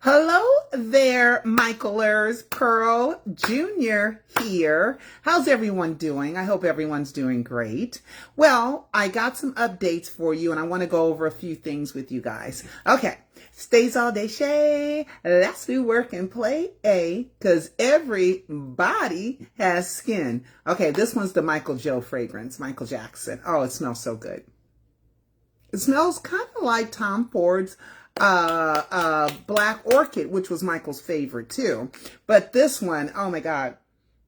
Hello there, Michaelers. Pearl Jr. here. How's everyone doing? I hope everyone's doing great. Well, I got some updates for you, and I want to go over a few things with you guys. Okay, stays all day Shay. Let's do work and play because everybody has skin. Okay, this one's the Michael Joe fragrance, Michael Jackson. Oh, it smells so good. It smells kind of like Tom Ford's Black Orchid, which was Michael's favorite too. But this one, oh my God,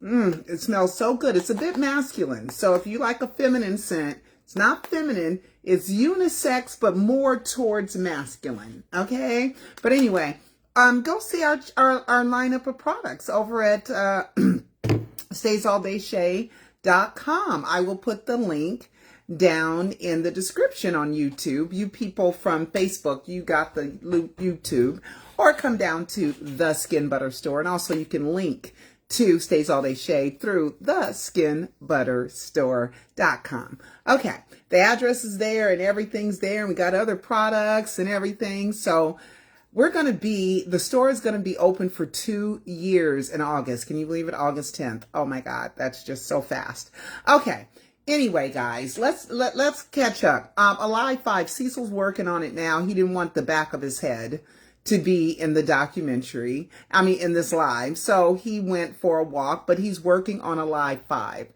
it smells so good. It's a bit masculine. So if you like a feminine scent, it's not feminine, it's unisex, but more towards masculine. Okay. But anyway, go see our lineup of products over at staysalldayshay.com. I will put the link down in the description on YouTube. You people from Facebook, you got the YouTube, or come down to the Skin Butter store, and also you can link to Stays All Day Shay through the skinbutterstore.com. Okay, the address is there and everything's there, and we got other products and everything. So the store is going to be open for 2 years in August. Can you believe it? August 10th. Oh my God, that's just so fast. Okay. Anyway, guys, let's catch up. Alive 5, Cecil's working on it now. He didn't want the back of his head to be in the documentary. In this live. So he went for a walk, but he's working on Alive 5.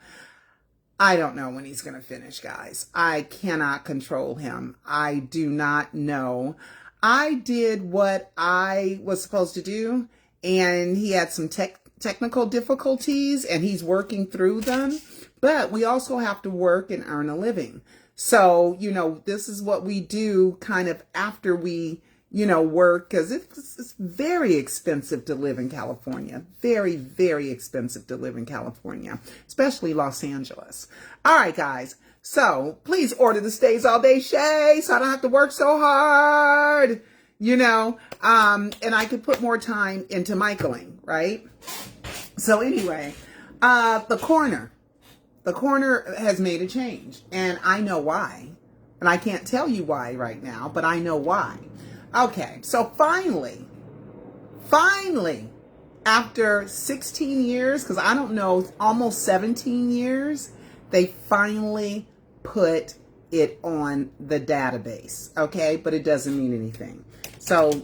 I don't know when he's going to finish, guys. I cannot control him. I do not know. I did what I was supposed to do, and he had some technical difficulties, and he's working through them. But we also have to work and earn a living. So, this is what we do kind of after we, work, because it's very expensive to live in California. Very, very expensive to live in California, especially Los Angeles. All right, guys. So please order the Stays All Day Shay so I don't have to work so hard, and I could put more time into Michaeling, right? So anyway, the Coroner has made a change, and I know why. And I can't tell you why right now, but I know why. Okay, so finally, after 16 years, because I don't know, almost 17 years, they finally put it on the database, okay? But it doesn't mean anything. So,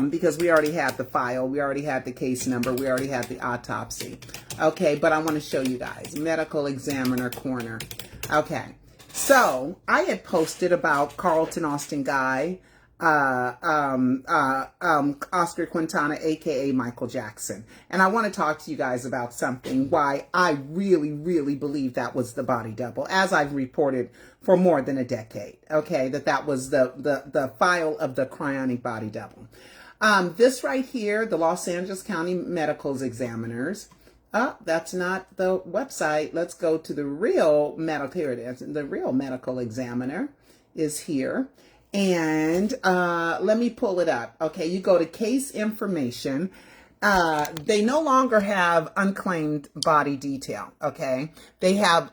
because we already had the file, we already had the case number, we already had the autopsy. Okay, but I want to show you guys. Medical Examiner Corner. Okay, so I had posted about Carlton Austin Guy, Oscar Quintana, aka Michael Jackson. And I want to talk to you guys about something, why I really, really believe that was the body double, as I've reported for more than a decade. Okay, that was the file of the cryonic body double. This right here, the Los Angeles County Medical Examiners. That's not the website. Let's go to the real medical. Here it is. The real medical examiner is here. And let me pull it up. Okay, you go to case information. They no longer have unclaimed body detail. Okay, they have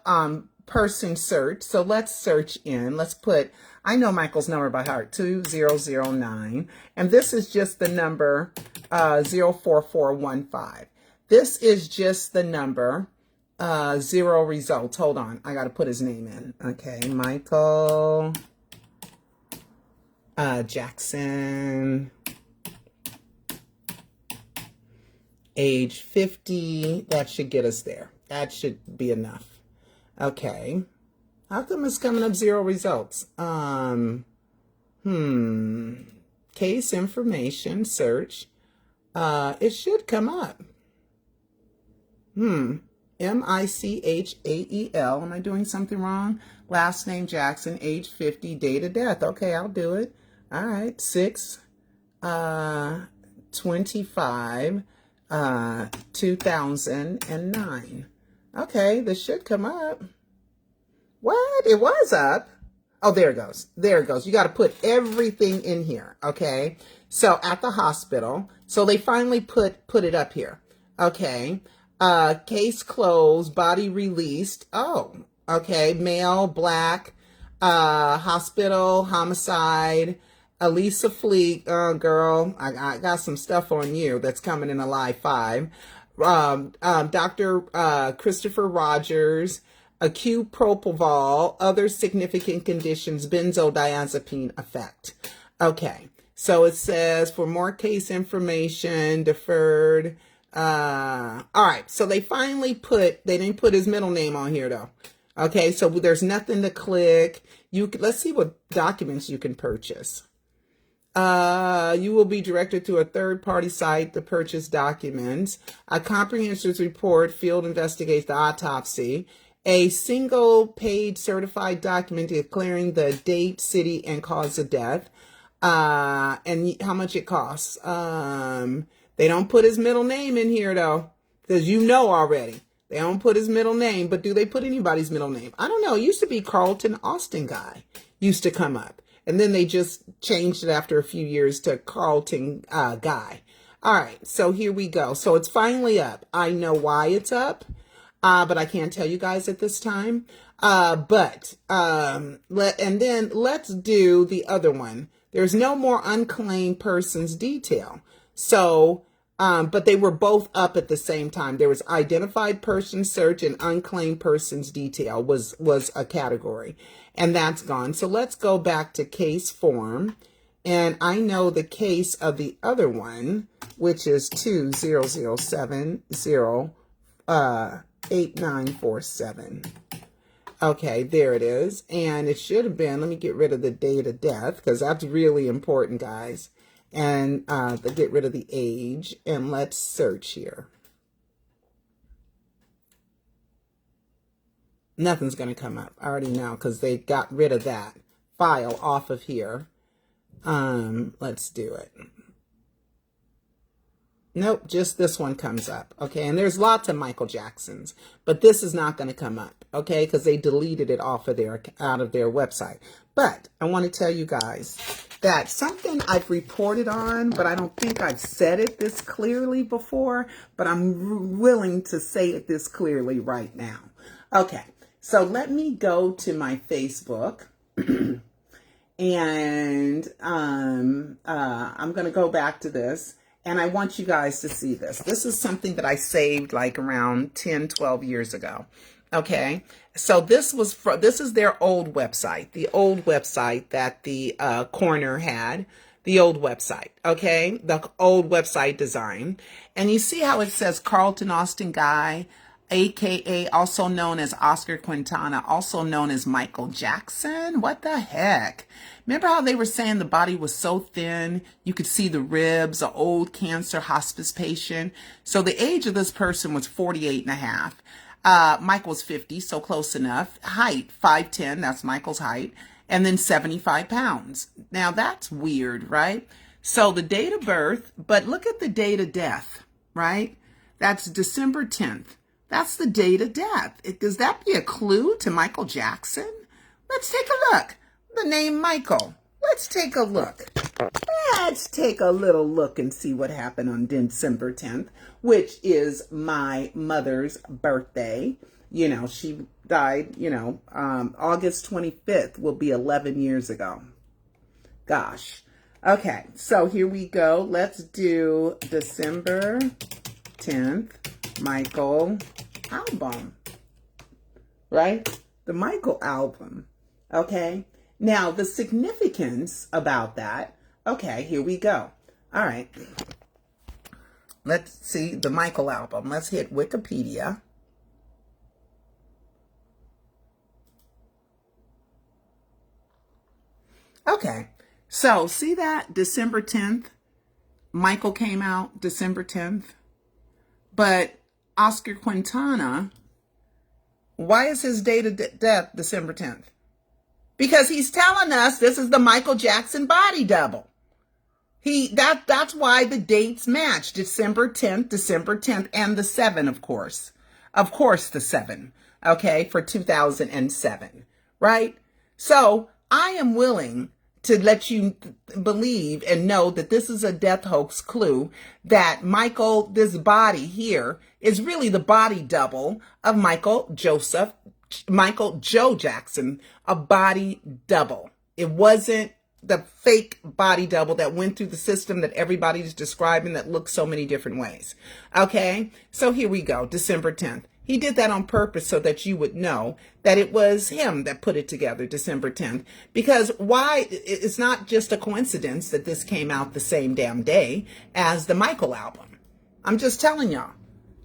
person search. So let's search in. Let's put, I know Michael's number by heart, 2009. And this is just the number 04415. This is just the number, 0 results. Hold on. I got to put his name in. Okay. Michael Jackson, age 50. That should get us there. That should be enough. Okay. How come it's coming up 0 results? Case information search. It should come up. Michael. Am I doing something wrong? Last name Jackson, age 50, date of death. Okay, I'll do it. All right, 6/25, 2009. Okay, this should come up. What? It was up. Oh, there it goes. There it goes. You got to put everything in here. Okay. So at the hospital. So they finally put it up here. Okay. Case closed, body released. Oh, okay. Male, black, hospital, homicide, Elisa Fleet, girl, I got some stuff on you that's coming in a live 5. Dr. Christopher Rogers, acute propofol, other significant conditions, benzodiazepine effect. Okay, so it says for more case information, deferred. All right, so they finally they didn't put his middle name on here though. Okay, so there's nothing to click. Let's see what documents you can purchase. You will be directed to a third-party site to purchase documents. A comprehensive report, field investigates the autopsy. A single-page certified document declaring the date, city, and cause of death. And how much it costs. They don't put his middle name in here, though, because you know already. They don't put his middle name, but do they put anybody's middle name? I don't know. It used to be Carlton Austin Guy used to come up. And then they just changed it after a few years to Carlton Guy. All right, so here we go. So it's finally up. I know why it's up, but I can't tell you guys at this time. And then let's do the other one. There's no more unclaimed persons detail. So, but they were both up at the same time. There was identified person search and unclaimed persons detail was a category. And that's gone. So let's go back to case form. And I know the case of the other one, which is 2007-8947. Okay, there it is. And it should have been, let me get rid of the date of death, because that's really important, guys. And get rid of the age. And let's search here. Nothing's going to come up. I already know because they got rid of that file off of here. Let's do it. Nope, just this one comes up. Okay, and there's lots of Michael Jacksons, but this is not going to come up. Okay, because they deleted it out of their website. But I want to tell you guys that something I've reported on, but I don't think I've said it this clearly before, but I'm willing to say it this clearly right now. Okay. So let me go to my Facebook and I'm going to go back to this and I want you guys to see this. This is something that I saved like around 10, 12 years ago. Okay. So this is their old website, the old website that the Coroner had, the old website. Okay. The old website design. And you see how it says Carlton Austin Guy, AKA also known as Oscar Quintana, also known as Michael Jackson. What the heck? Remember how they were saying the body was so thin, you could see the ribs, an old cancer hospice patient. So the age of this person was 48 and a half. Michael's 50, so close enough. Height, 5'10", that's Michael's height. And then 75 pounds. Now that's weird, right? So the date of birth, but look at the date of death, right? That's December 10th. That's the date of death. Does that be a clue to Michael Jackson? Let's take a look. The name Michael. Let's take a look. Let's take a little look and see what happened on December 10th, which is my mother's birthday. You know, she died, August 25th will be 11 years ago. Gosh. Okay, so here we go. Let's do December 10th. Michael album, right? The Michael album. Okay. Now the significance about that. Okay, here we go. All right. Let's see the Michael album. Let's hit Wikipedia. Okay. So see that December 10th, Michael came out December 10th, but Oscar Quintana, why is his date of death December 10th? Because he's telling us this is the Michael Jackson body double. That's why the dates match. December 10th, and the 7, of course. Of course, the 7, okay, for 2007, right? So I am willing to let you believe and know that this is a death hoax clue, that Michael, this body here, is really the body double of Michael Joe Jackson, a body double. It wasn't the fake body double that went through the system that everybody's describing that looks so many different ways. Okay, so here we go, December 10th. He did that on purpose so that you would know that it was him that put it together, December 10th. Because why? It's not just a coincidence that this came out the same damn day as the Michael album. I'm just telling y'all.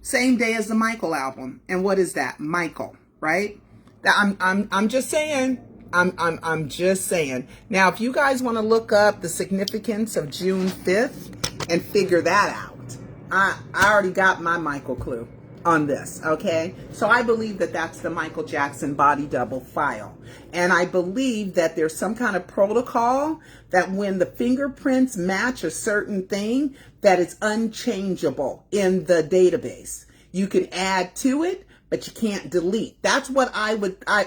Same day as the Michael album. And what is that? Michael, right? I'm just saying. I'm just saying. Now, if you guys want to look up the significance of June 5th and figure that out, I already got my Michael clue on this, okay? So I believe that that's the Michael Jackson body double file. And I believe that there's some kind of protocol that when the fingerprints match a certain thing, that it's unchangeable in the database. You can add to it, but you can't delete. That's what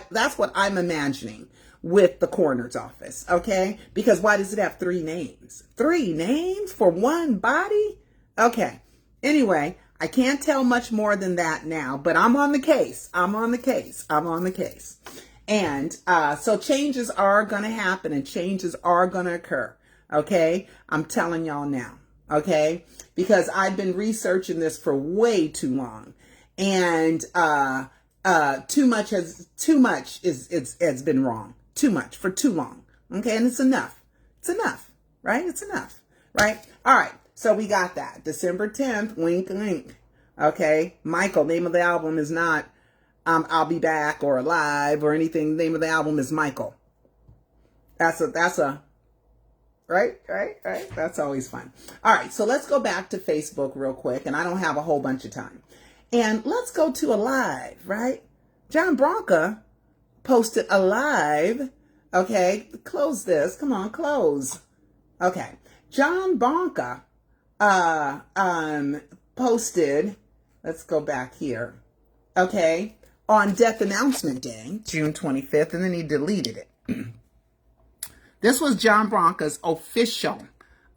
that's what I'm imagining with the coroner's office, okay? Because why does it have 3 names? 3 names for one body? Okay. Anyway, I can't tell much more than that now, but I'm on the case. I'm on the case. And so changes are going to happen and changes are going to occur. Okay. I'm telling y'all now. Okay. Because I've been researching this for way too long. And too much has been wrong. Too much for too long. Okay. And it's enough. It's enough. Right? It's enough. Right? All right. So we got that. December 10th, wink, wink. Okay. Michael, name of the album is not I'll Be Back or Alive or anything. The name of the album is Michael. That's a, right? That's always fun. All right. So let's go back to Facebook real quick. And I don't have a whole bunch of time. And let's go to Alive, right? John Branca posted Alive. Okay. Close this. Come on, close. Okay. John Branca posted, let's go back here, okay, on Death Announcement Day, June 25th, and then he deleted it. This was John Branca's official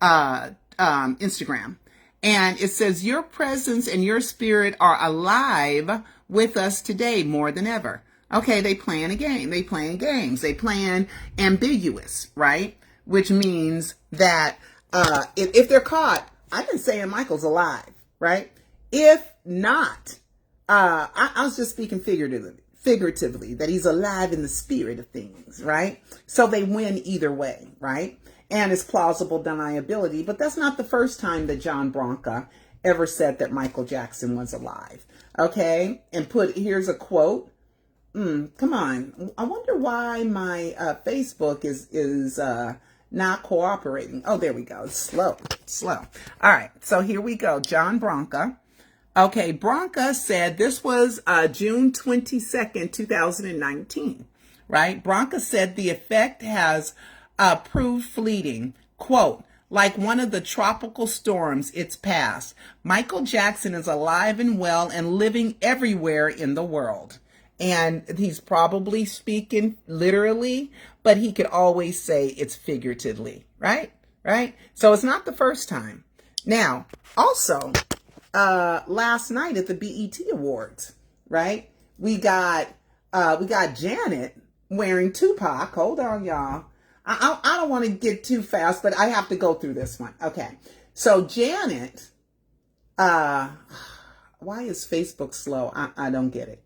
Instagram, and it says, your presence and your spirit are alive with us today more than ever. Okay, they playing a game. They playing games. They playing ambiguous, right? Which means that if they're caught, I've been saying Michael's alive, right? If not, I was just speaking figuratively, that he's alive in the spirit of things, right? So they win either way, right? And it's plausible deniability, but that's not the first time that John Branca ever said that Michael Jackson was alive, okay? And here's a quote. Come on. I wonder why my Facebook is not cooperating. Oh, there we go. It's slow. All right. So here we go. John Branca. Okay. Branca said this was June 22nd, 2019, right? Branca said the effect has proved fleeting. Quote, like one of the tropical storms, it's past. Michael Jackson is alive and well and living everywhere in the world. And he's probably speaking literally, but he could always say it's figuratively, right? Right? So it's not the first time. Now, also, last night at the BET Awards, right? We got Janet wearing Tupac. Hold on, y'all. I don't want to get too fast, but I have to go through this one. Okay. So Janet, why is Facebook slow? I don't get it.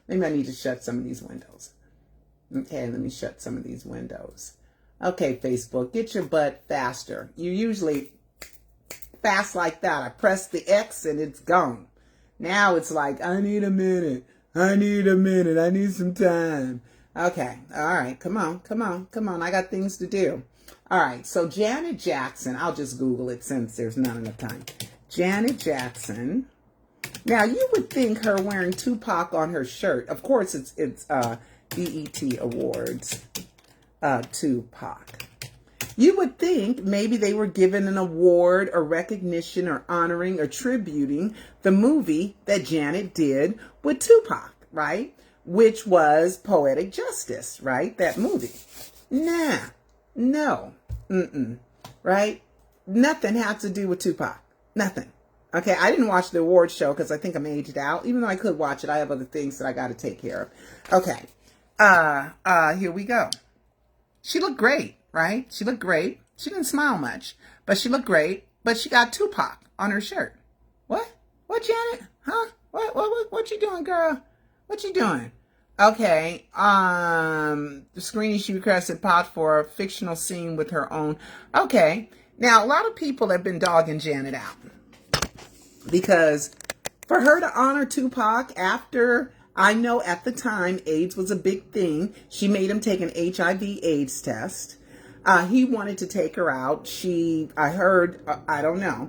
Maybe I need to shut some of these windows. Okay, let me shut some of these windows. Okay, Facebook, get your butt faster. You usually fast like that. I press the X and it's gone. Now it's like, I need a minute. I need some time. Okay, all right, come on. I got things to do. All right, so Janet Jackson, I'll just Google it since there's not enough time. Janet Jackson. Now, you would think her wearing Tupac on her shirt. Of course, it's BET Awards, Tupac. You would think maybe they were given an award or recognition or honoring or tributing the movie that Janet did with Tupac, right? Which was Poetic Justice, right? That movie. Nah, no, right? Nothing had to do with Tupac. Nothing. Okay, I didn't watch the awards show because I think I'm aged out. Even though I could watch it, I have other things that I got to take care of. Okay, here we go. She looked great. right? She looked great. She didn't smile much, but she looked great. But she got Tupac on her shirt. What? What, Janet? Huh? What you doing, girl? What you doing? Okay. The screening she requested pot for a fictional scene with her own. Okay. Now, a lot of people have been dogging Janet out because for her to honor Tupac after, I know at the time AIDS was a big thing, she made him take an HIV/AIDS test. He wanted to take her out. I heard, I don't know,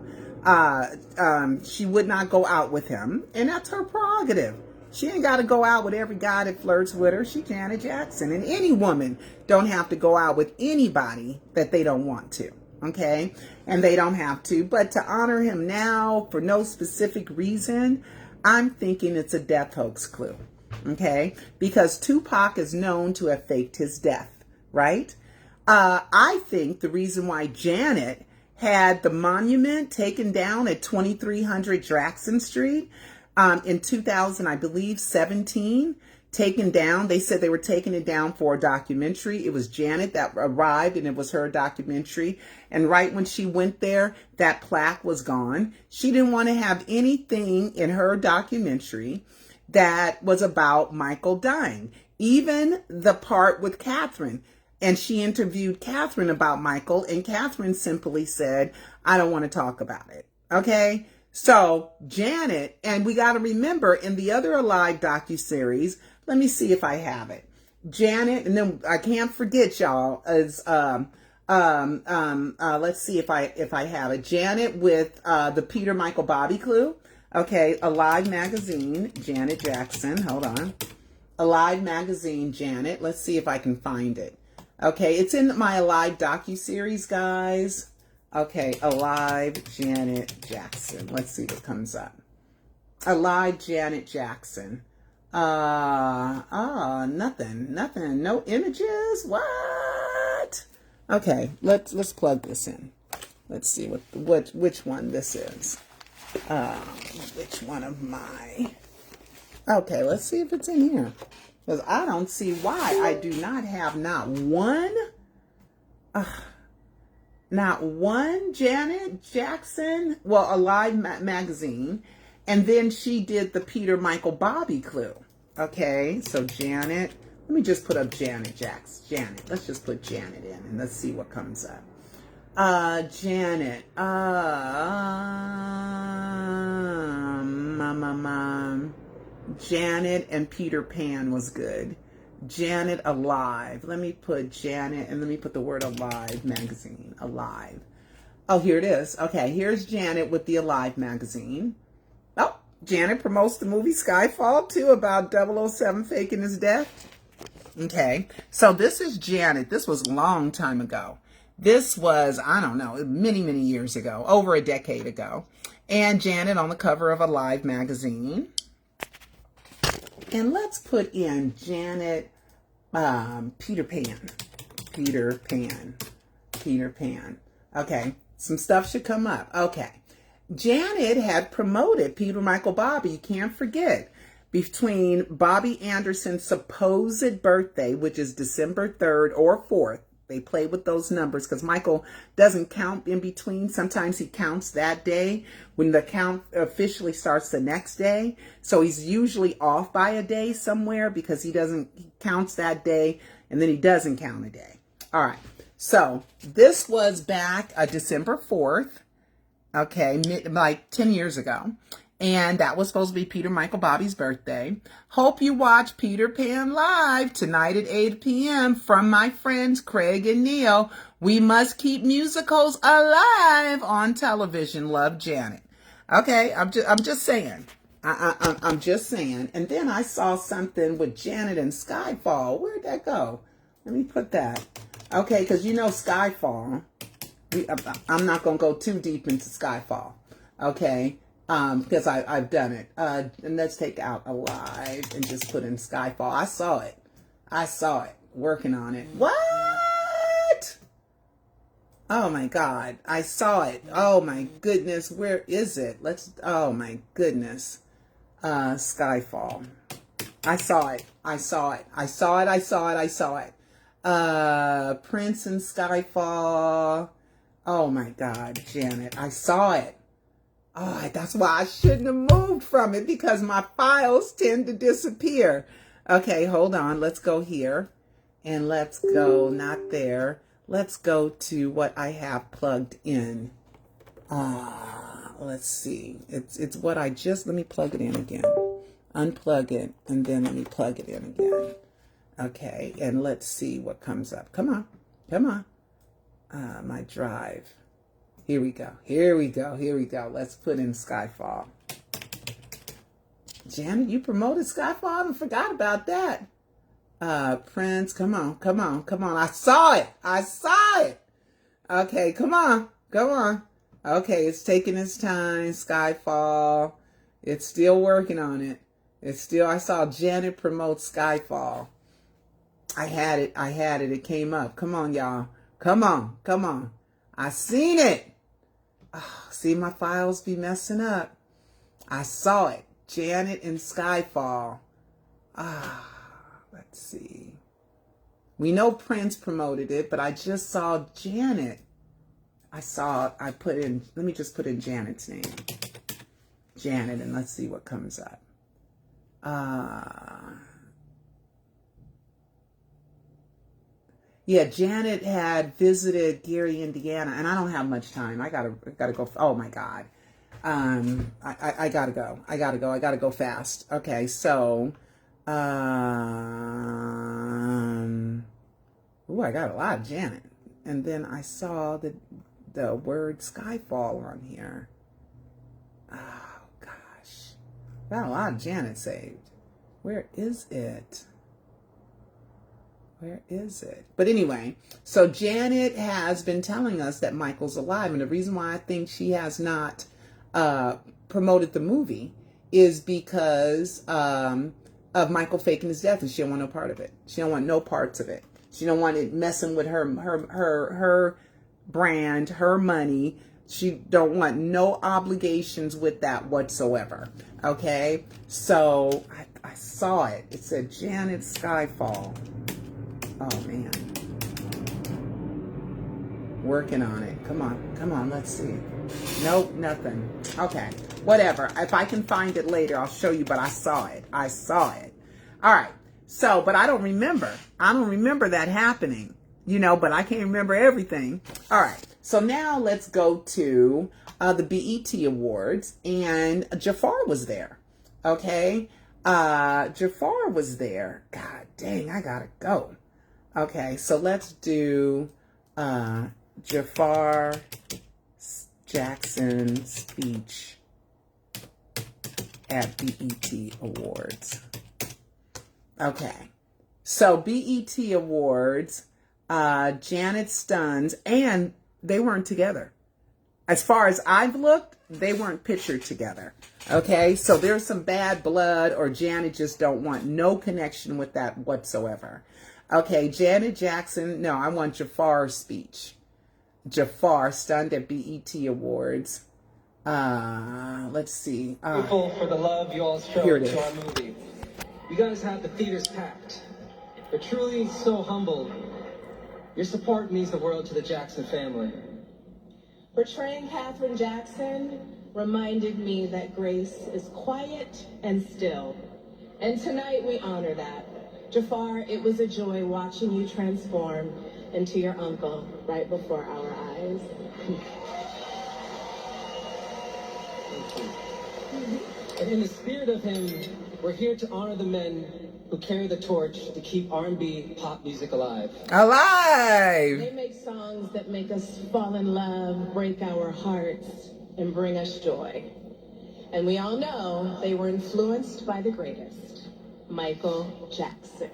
she would not go out with him, and that's her prerogative. She ain't got to go out with every guy that flirts with her. She Janet Jackson, and any woman don't have to go out with anybody that they don't want to, okay? And they don't have to, but to honor him now for no specific reason, I'm thinking it's a death hoax clue, okay? Because Tupac is known to have faked his death, right? I think the reason why Janet had the monument taken down at 2300 Jackson Street in 2000, I believe, 17, taken down. They said they were taking it down for a documentary. It was Janet that arrived, and it was her documentary. And right when she went there, that plaque was gone. She didn't want to have anything in her documentary that was about Michael dying. Even the part with Catherine. And she interviewed Catherine about Michael, and Catherine simply said, I don't want to talk about it. Okay? So Janet, and we got to remember in the other Alive docu-series, let me see if I have it. Janet, and then I can't forget, y'all, is let's see if I have it. Janet with the Peter Michael Bobby clue. Okay, Alive magazine, Janet Jackson. Hold on. Alive magazine, Janet. Let's see if I can find it. Okay, it's in my Alive docu-series, guys. Okay, Alive Janet Jackson. Let's see what comes up. Alive Janet Jackson. Nothing. No images. What? Okay, let's plug this in. Let's see which one this is. Which one of my? Okay, let's see if it's in here. Because I don't see why I do not have not one Janet Jackson, well, Alive magazine, and then she did the Peter Michael Bobby clue. Okay, so Janet, let me just put up Janet Jackson. Janet, let's just put Janet in and let's see what comes up. Janet, Janet and Peter Pan was good. Janet Alive. Let me put Janet, and let me put the word Alive magazine. Alive. Oh, here it is. Okay, here's Janet with the Alive magazine. Oh, Janet promotes the movie Skyfall too, about 007 faking his death. Okay, so this is Janet. This was a long time ago. This was, I don't know, many years ago, over a decade ago. And Janet on the cover of Alive magazine. And let's put in Janet, Peter Pan. Okay, some stuff should come up. Okay, Janet had promoted Peter Michael Bobby, you can't forget, between Bobby Anderson's supposed birthday, which is December 3rd or 4th. They play with those numbers because Michael doesn't count in between. Sometimes he counts that day when the count officially starts the next day. So he's usually off by a day somewhere because he counts that day and then he doesn't count a day. All right. So this was back December 4th. Okay. Like 10 years ago. And that was supposed to be Peter Michael Bobby's birthday. Hope you watch Peter Pan live tonight at 8 p.m. from my friends Craig and Neil. We must keep musicals alive on television. Love, Janet. Okay, I'm just saying. I'm just saying. And then I saw something with Janet and Skyfall. Where'd that go? Let me put that. Okay, because you know Skyfall. I'm not going to go too deep into Skyfall. Okay. Because I've done it. And let's take out Alive and just put in Skyfall. I saw it. Working on it. What? Oh my God. I saw it. Oh my goodness. Where is it? Oh my goodness. Skyfall. I saw it. Prince and Skyfall. Oh my God, Janet, I saw it. Oh, that's why I shouldn't have moved from it, because my files tend to disappear. Okay, hold on. Let's go here. And let's go, not there. Let's go to what I have plugged in. Let's see. It's what I just, let me plug it in again. Unplug it, and then let me plug it in again. Okay, and let's see what comes up. Come on, come on. My drive. Here we go. Here we go. Here we go. Let's put in Skyfall. Janet, you promoted Skyfall? I forgot about that. Prince, come on, come on, come on. I saw it. I saw it. Okay, come on, come on. Okay, it's taking its time. Skyfall. It's still working on it. It's still, I saw Janet promote Skyfall. I had it. I had it. It came up. Come on, y'all. Come on. Come on. I seen it. Oh, see, my files be messing up. I saw it. Janet and Skyfall. Let's see. We know Prince promoted it, but I just saw Janet. I put in, let me just put in Janet's name. Janet, and let's see what comes up. Yeah, Janet had visited Gary, Indiana, and I don't have much time. I gotta go. Oh my God. I gotta go. I gotta go fast. Okay, so, ooh, I got a lot of Janet. And then I saw the word Skyfall on here. Oh gosh. Got a lot of Janet saved. Where is it? Where is it? But anyway, so Janet has been telling us that Michael's alive. And the reason why I think she has not promoted the movie is because of Michael faking his death, and she don't want no part of it. She don't want no parts of it. She don't want it messing with her brand, her money. She don't want no obligations with that whatsoever. Okay? So I saw it. It said Janet Skyfall. Oh man. Working on it. Come on, let's see. Nope, nothing. Okay, whatever. If I can find it later, I'll show you, but I saw it. I saw it. All right. So, but I don't remember. I don't remember that happening, but I can't remember everything. All right. So now let's go to the BET Awards, and Jaafar was there. Okay. Jaafar was there. God dang, I gotta go. Okay, so let's do Jaafar Jackson speech at BET Awards. Okay, so BET Awards, Janet Stuns, and they weren't together. As far as I've looked, they weren't pictured together. Okay, so there's some bad blood, or Janet just don't want no connection with that whatsoever. Okay, Janet Jackson, no, I want Jaafar's speech. Jaafar stunned at BET Awards. Let's see. Grateful for the love you all showed to our movie. You guys have the theaters packed. They're truly so humbled. Your support means the world to the Jackson family. Portraying Katherine Jackson reminded me that grace is quiet and still. And tonight we honor that. Jaafar, it was a joy watching you transform into your uncle right before our eyes. Thank you. And in the spirit of him, we're here to honor the men who carry the torch to keep R&B pop music alive. Alive! They make songs that make us fall in love, break our hearts, and bring us joy. And we all know they were influenced by the greatest, Michael Jackson.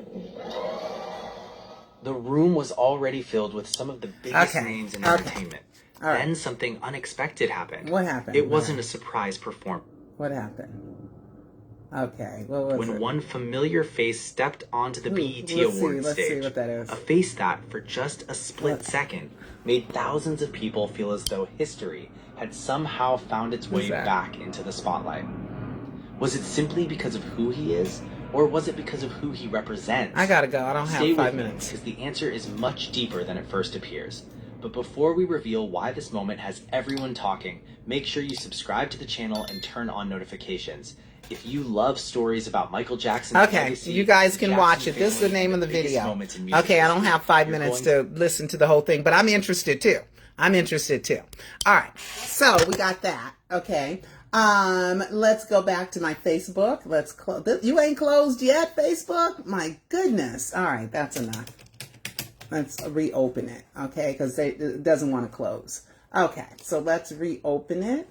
The room was already filled with some of the biggest names in entertainment. Right. Then something unexpected happened. What happened? It wasn't a surprise performance. What happened? Okay, what was when it? one familiar face stepped onto the BET Awards let's stage. see what that is. A face that, for just a split second, made thousands of people feel as though history had somehow found its way back into the spotlight. Was it simply because of who he is, Or was it because of who he represents? I gotta go. I don't have 5 minutes. Because the answer is much deeper than it first appears. But before we reveal why this moment has everyone talking, make sure you subscribe to the channel and turn on notifications. If you love stories about Michael Jackson's legacy, you guys can watch it. This is the name of the video. Okay, I don't have 5 minutes to listen to the whole thing, but I'm interested too. All right, so we got that. Okay. Let's go back to my Facebook. Let's close. You ain't closed yet, Facebook? My goodness. All right, that's enough. Let's reopen it, okay? Because it doesn't want to close. Okay, so let's reopen it.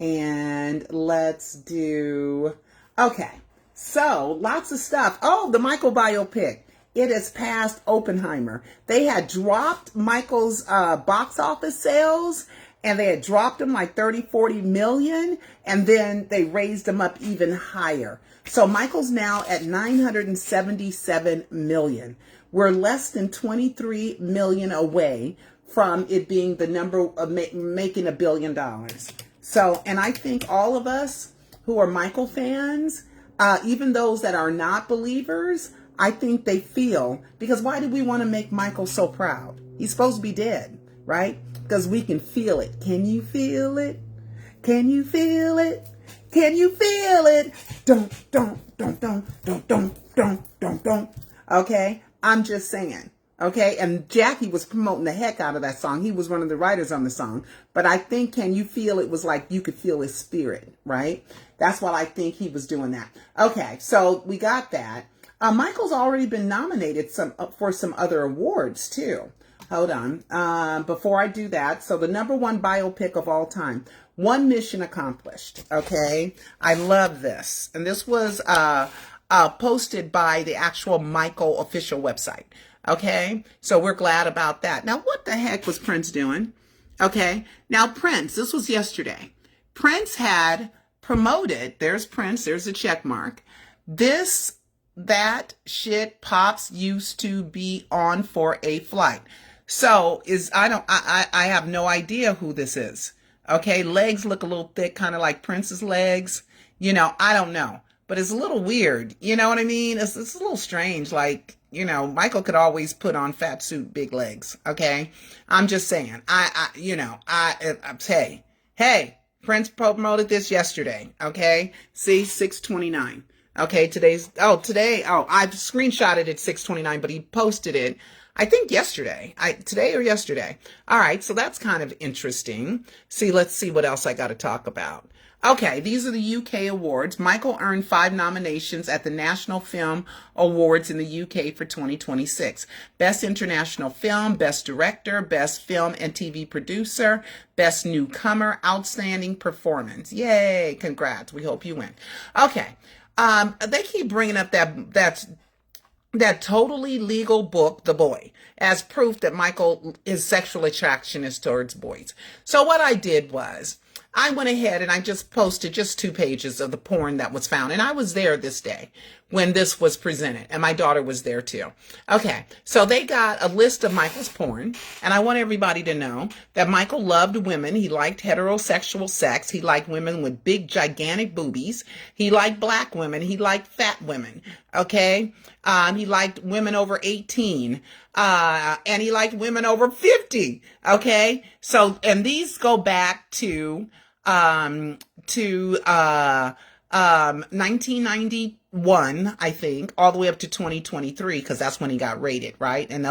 And let's do... Okay, so lots of stuff. Oh, the Michael biopic. It has passed Oppenheimer. They had dropped Michael's box office sales, and they had dropped them like 30, 40 million, and then they raised them up even higher. So Michael's now at 977 million. We're less than 23 million away from it being the number of making $1 billion. So, and I think all of us who are Michael fans, even those that are not believers, I think they feel, because why do we want to make Michael so proud? He's supposed to be dead, right? Because we can feel it. Can you feel it? Can you feel it? Can you feel it? Don't. Okay? I'm just saying. Okay? And Jackie was promoting the heck out of that song. He was one of the writers on the song. But I think Can You Feel It was like you could feel his spirit, right? That's why I think he was doing that. Okay, so we got that. Michael's already been nominated for some other awards too. Hold on. Before I do that, so the #1 biopic of all time. 1 mission accomplished. Okay? I love this. And this was posted by the actual Michael official website. Okay? So we're glad about that. Now, what the heck was Prince doing? Okay? Now, Prince, this was yesterday. Prince had promoted, there's Prince, there's a check mark. That shit Pops used to be on for a flight. So I have no idea who this is. Okay, legs look a little thick, kind of like Prince's legs. You know, I don't know, but it's a little weird. You know what I mean? It's a little strange. Like, you know, Michael could always put on fat suit, big legs. Okay, I'm just saying. Hey, Prince promoted this yesterday. Okay, see 629. Okay, I've screenshotted it 629, but he posted it, I think yesterday, today or yesterday. All right, so that's kind of interesting. Let's see what else I got to talk about. Okay, these are the UK awards. Michael earned 5 nominations at the National Film Awards in the UK for 2026. Best International Film, Best Director, Best Film and TV Producer, Best Newcomer, Outstanding Performance. Yay, congrats. We hope you win. Okay. They keep bringing up that totally legal book, The Boy, as proof that his sexual attraction is towards boys. So what I did was, I went ahead and I just posted just 2 pages of the porn that was found. And I was there this day when this was presented. And my daughter was there too. Okay, so they got a list of Michael's porn. And I want everybody to know that Michael loved women. He liked heterosexual sex. He liked women with big, gigantic boobies. He liked black women. He liked fat women. Okay, he liked women over 18. And he liked women over 50. Okay, so, and these go back to 1991, I think, all the way up to 2023, because that's when he got raided, right? And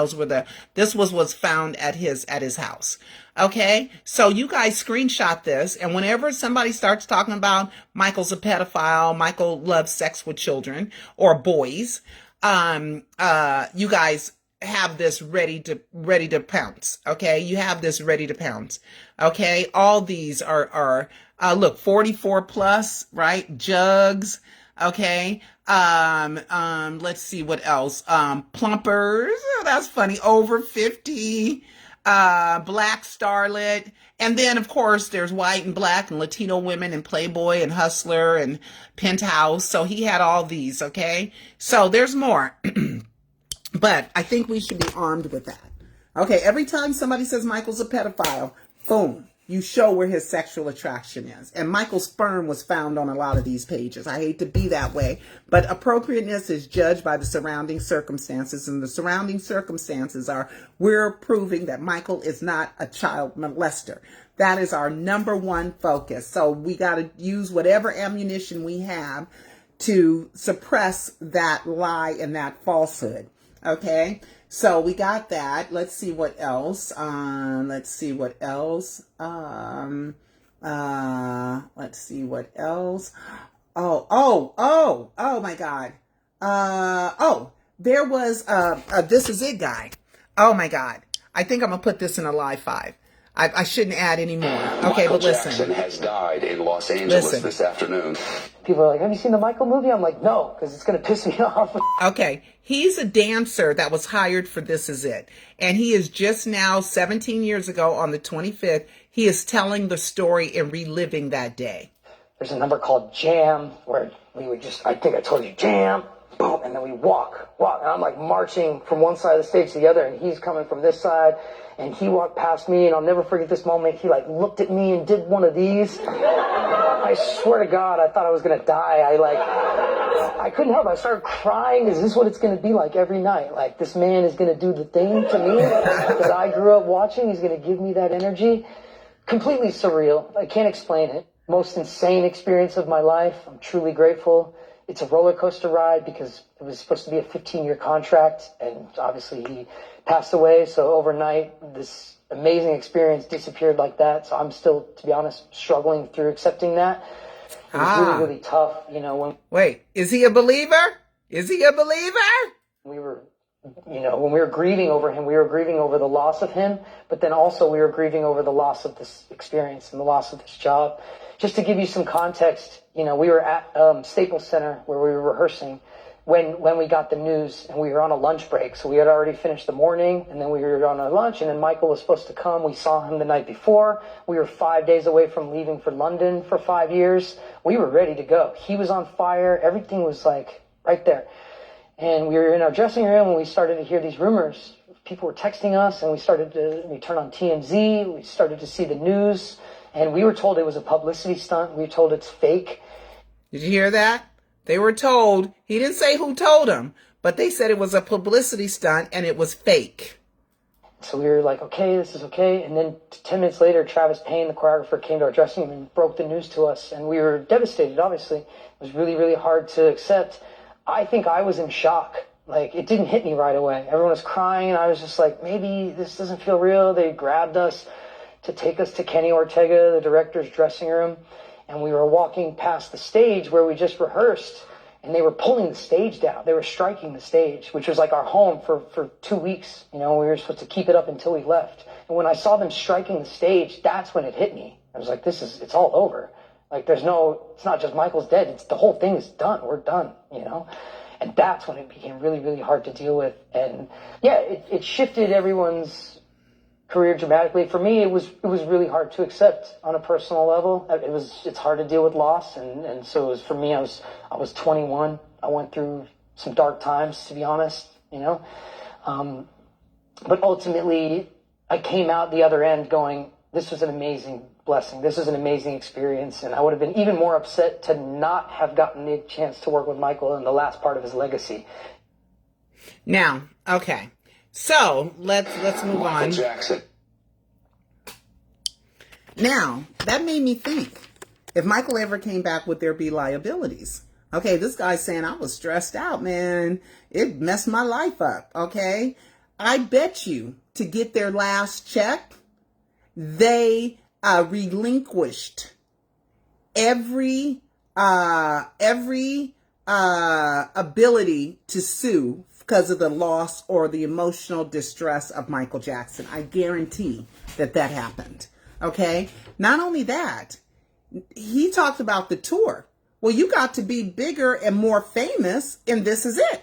this was found at his house. Okay, so you guys screenshot this, and whenever somebody starts talking about Michael's a pedophile, Michael loves sex with children or boys, you guys have this ready to pounce. Okay, you have this ready to pounce. Okay, all these are look, 44 plus, right? Jugs. Okay. Let's see what else. Plumpers. Oh, that's funny. Over 50. Black starlet. And then, of course, there's white and black and Latino women and Playboy and Hustler and Penthouse. So he had all these. Okay. So there's more. But I think we should be armed with that. Okay, every time somebody says Michael's a pedophile, boom, you show where his sexual attraction is. And Michael's sperm was found on a lot of these pages. I hate to be that way, but appropriateness is judged by the surrounding circumstances, and the surrounding circumstances are, we're proving that Michael is not a child molester. That is our number one focus. So we got to use whatever ammunition we have to suppress that lie and that falsehood. Okay, so we got that. Let's see what else. Let's see what else. Let's see what else. Oh my God. There was a This Is It guy. Oh my God. I think I'm gonna put this in a live 5. I shouldn't add any more. Okay, Michael but listen. Jackson has died in Los Angeles this afternoon. People are like, have you seen the Michael movie? I'm like, no, because it's going to piss me off. Okay, he's a dancer that was hired for This Is It. And he is just now, 17 years ago on the 25th, he is telling the story and reliving that day. There's a number called Jam, where we would just, I think I told you, jam, boom, and then we walk. And I'm like marching from one side of the stage to the other, and he's coming from this side. And he walked past me, and I'll never forget this moment. He like looked at me and did one of these. I swear to God, I thought I was gonna die. I couldn't help it. I started crying. Is this what it's gonna be like every night? Like, this man is gonna do the thing to me that I grew up watching. He's gonna give me that energy. Completely surreal. I can't explain it. Most insane experience of my life. I'm truly grateful. It's a roller coaster ride because it was supposed to be a 15-year contract, and obviously he passed away. So overnight, this amazing experience disappeared like that. So I'm still, to be honest, struggling through accepting that. It was really, really tough, you know. Wait, is he a believer? Is he a believer? We were, you know, when we were grieving over him, we were grieving over the loss of him, but then also we were grieving over the loss of this experience and the loss of this job. Just to give you some context, you know, we were at Staples Center where we were rehearsing when we got the news, and we were on a lunch break. So we had already finished the morning, and then we were on our lunch, and then Michael was supposed to come. We saw him the night before. We were 5 days away from leaving for London for 5 years. We were ready to go. He was on fire. Everything was like right there. And we were in our dressing room, and we started to hear these rumors. People were texting us, and we turned on TMZ. We started to see the news, and we were told it was a publicity stunt. We were told it's fake. Did you hear that? They were told, he didn't say who told him, but they said it was a publicity stunt and it was fake. So we were like, okay, this is okay. And then 10 minutes later, Travis Payne, the choreographer, came to our dressing room and broke the news to us. And we were devastated, obviously. It was really, really hard to accept. I think I was in shock. Like, it didn't hit me right away. Everyone was crying, and I was just like, maybe this doesn't feel real. They grabbed us to take us to Kenny Ortega, the director's dressing room. And we were walking past the stage where we just rehearsed, and they were pulling the stage down. They were striking the stage, which was like our home for 2 weeks. You know, we were supposed to keep it up until we left. And when I saw them striking the stage, that's when it hit me. I was like, it's all over. Like, it's not just Michael's dead. It's the whole thing is done. We're done, you know? And that's when it became really, really hard to deal with. And yeah, it shifted everyone's career dramatically. For me, it was really hard to accept on a personal level. It's hard to deal with loss, and so it was for me. I was 21. I went through some dark times, to be honest, you know. But ultimately, I came out the other end going, this was an amazing blessing. This was an amazing experience, and I would have been even more upset to not have gotten the chance to work with Michael in the last part of his legacy. Now, okay. So let's move Michael on. Jackson. Now, that made me think, if Michael ever came back, would there be liabilities? Okay, this guy's saying I was stressed out, man. It messed my life up, okay? I bet you to get their last check, they relinquished every ability to sue because of the loss or the emotional distress of Michael Jackson. I guarantee that happened. Okay. Not only that, he talked about the tour. Well, you got to be bigger and more famous in This Is It,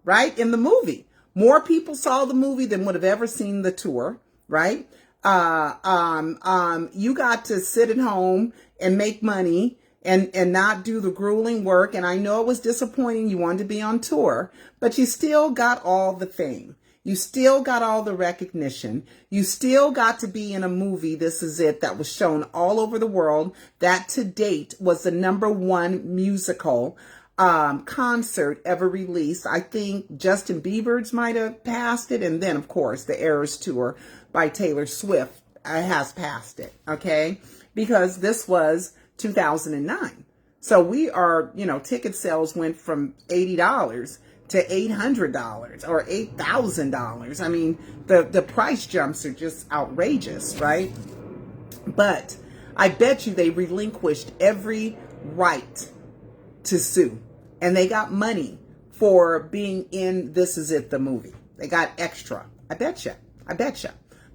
right? In the movie. More people saw the movie than would have ever seen the tour, right? You got to sit at home and make money and not do the grueling work. And I know it was disappointing. You wanted to be on tour, but you still got all the fame. You still got all the recognition. You still got to be in a movie, This Is It, that was shown all over the world. That to date was the #1 musical concert ever released. I think Justin Bieber's might have passed it. And then, of course, the Eras Tour by Taylor Swift has passed it. Okay. Because this was 2009. So we are, ticket sales went from $80 to $800 or $8,000. I mean, the price jumps are just outrageous, right? But I bet you they relinquished every right to sue. And they got money for being in This Is It, the movie. They got extra. I bet you.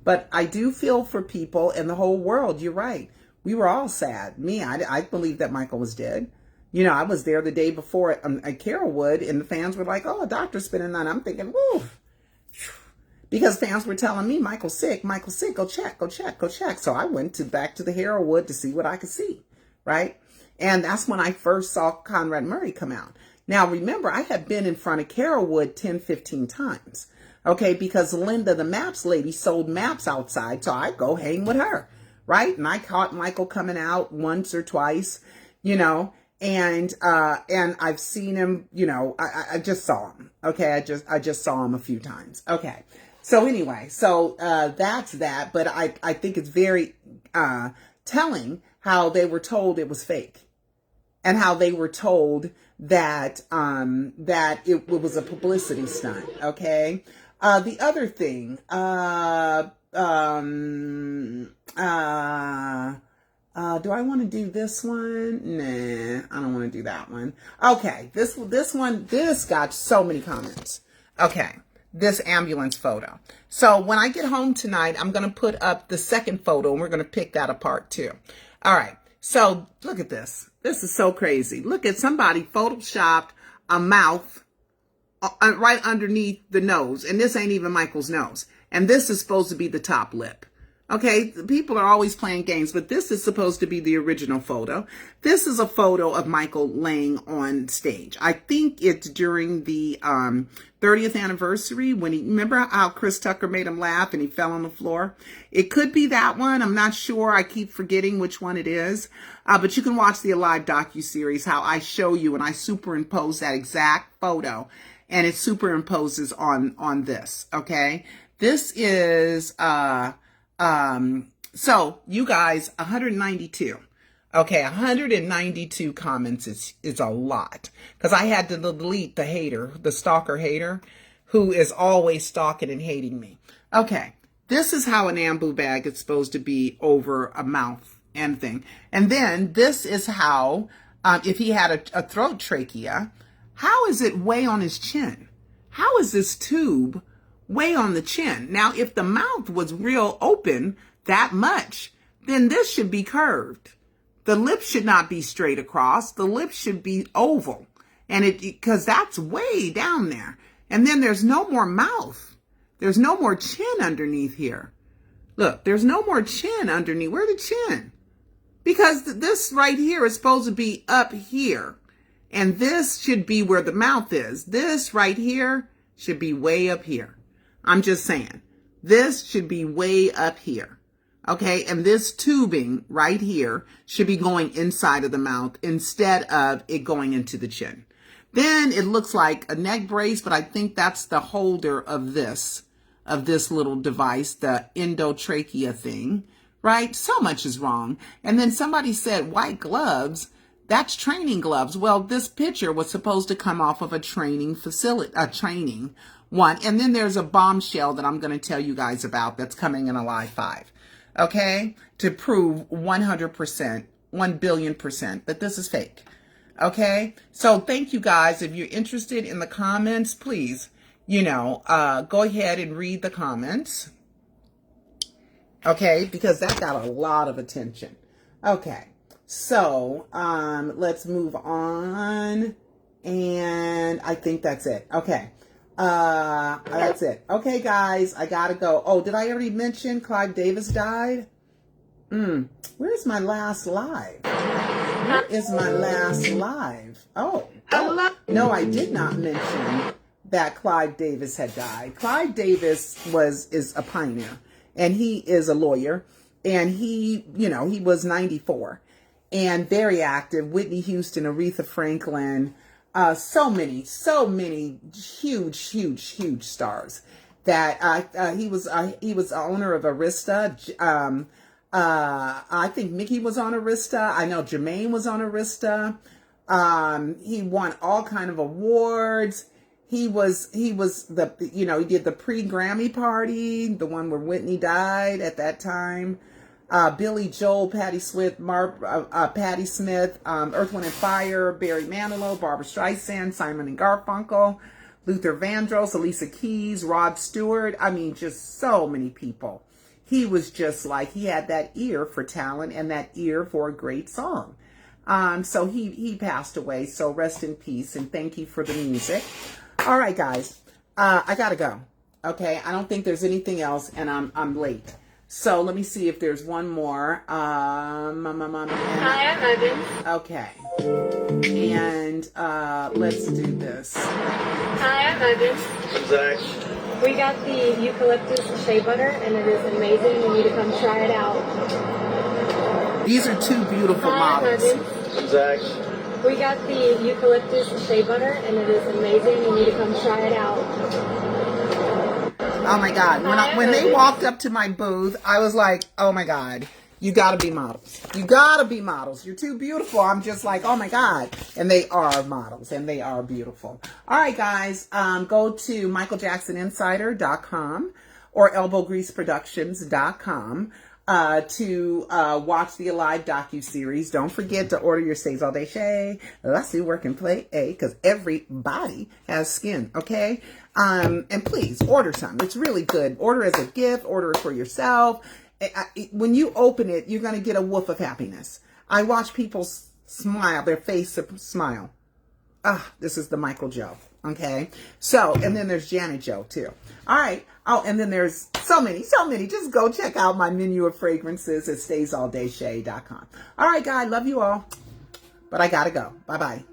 But I do feel for people in the whole world. You're right. We were all sad. Me, I believe that Michael was dead. I was there the day before at Carolwood, and the fans were like, oh, a doctor's spending the night. I'm thinking, woo. Because fans were telling me, Michael's sick, go check. So I went back to the Carolwood to see what I could see, right? And that's when I first saw Conrad Murray come out. Now, remember, I had been in front of Carolwood 10, 15 times, okay? Because Linda, the maps lady, sold maps outside, so I'd go hang with her, right? And I caught Michael coming out once or twice, and I've seen him, I just saw him. Okay. I just saw him a few times. Okay. So anyway, that's that. But I think it's very, telling how they were told it was fake and how they were told that, that it was a publicity stunt. Okay. The other thing, do I want to do this one? Nah, I don't want to do that one. Okay, this got so many comments. Okay, this ambulance photo. So when I get home tonight, I'm going to put up the second photo, and we're going to pick that apart too. All right, so look at this. This is so crazy. Look at somebody photoshopped a mouth right underneath the nose, and this ain't even Michael's nose. And this is supposed to be the top lip. Okay, people are always playing games, but this is supposed to be the original photo. This is a photo of Michael laying on stage. I think it's during the 30th anniversary when remember how Chris Tucker made him laugh and he fell on the floor? It could be that one. I'm not sure. I keep forgetting which one it is. But you can watch the Alive docu-series, how I show you and I superimpose that exact photo, and it superimposes on this. Okay, this is so you guys, 192. Okay, 192 comments is a lot. Because I had to delete the hater, the stalker hater, who is always stalking and hating me. Okay, this is how an ambu bag is supposed to be over a mouth and thing. And then this is how, if he had a throat trachea, how is it way on his chin? How is this tube way on the chin? Now, if the mouth was real open that much, then this should be curved. The lip should not be straight across. The lip should be oval. And because that's way down there. And then there's no more mouth. There's no more chin underneath here. Look, there's no more chin underneath. Where's the chin? Because this right here is supposed to be up here. And this should be where the mouth is. This right here should be way up here. I'm just saying, this should be way up here. Okay, and this tubing right here should be going inside of the mouth instead of it going into the chin. Then it looks like a neck brace, but I think that's the holder of this little device, the endotrachea thing, right? So much is wrong. And then somebody said white gloves. That's training gloves. Well, this picture was supposed to come off of a training facility, a training one. And then there's a bombshell that I'm going to tell you guys about that's coming in Alive 5. Okay? To prove 100%, 1,000,000,000% that this is fake. Okay? So thank you guys. If you're interested in the comments, please, go ahead and read the comments. Okay? Because that got a lot of attention. Okay. So, let's move on. And I think that's it. Okay. That's it. Okay, guys, I gotta go. Oh, did I already mention Clive Davis died? Where's my last live? Where is my last live? Oh, no, I did not mention that Clive Davis had died. Clive Davis is a pioneer, and he is a lawyer, and he was 94 and very active. Whitney Houston, Aretha Franklin, so many huge stars that he was the owner of Arista. I think Mickey was on Arista. I know Jermaine was on Arista. He won all kind of awards. He did the pre-Grammy party, the one where Whitney died at that time. Billy Joel, Patti Smith, Earth, Wind and Fire, Barry Manilow, Barbra Streisand, Simon and Garfunkel, Luther Vandross, Alicia Keys, Rod Stewart. I mean, just so many people. He was just like, he had that ear for talent and that ear for a great song. So he passed away. So rest in peace, and thank you for the music. All right, guys, I gotta go. Okay, I don't think there's anything else, and I'm late. So let me see if there's one more. Hi, I'm Evans. Okay, and let's do this. Hi, I'm Evans. Zach. We got the eucalyptus shea butter, and it is amazing. You need to come try it out. These are two beautiful models. Zach. We got the eucalyptus shea butter, and it is amazing. You need to come try it out. Oh my God. When they walked up to my booth, I was like, oh my God, you gotta be models. You gotta be models. You're too beautiful. I'm just like, oh my God. And they are models, and they are beautiful. All right, guys, go to michaeljacksoninsider.com or elbowgreaseproductions.com to watch the Alive docu-series. Don't forget to order your Stays All Day Shay. Let's do work and play, because everybody has skin, okay? And please order some. It's really good. Order as a gift. Order it for yourself. When you open it, you're going to get a woof of happiness. I watch people smile, their face smile. This is the Michael Joe. Okay. So, and then there's Janet Joe too. All right. Oh, and then there's so many. Just go check out my menu of fragrances at staysalldayshay.com. All right, guys. Love you all. But I got to go. Bye-bye.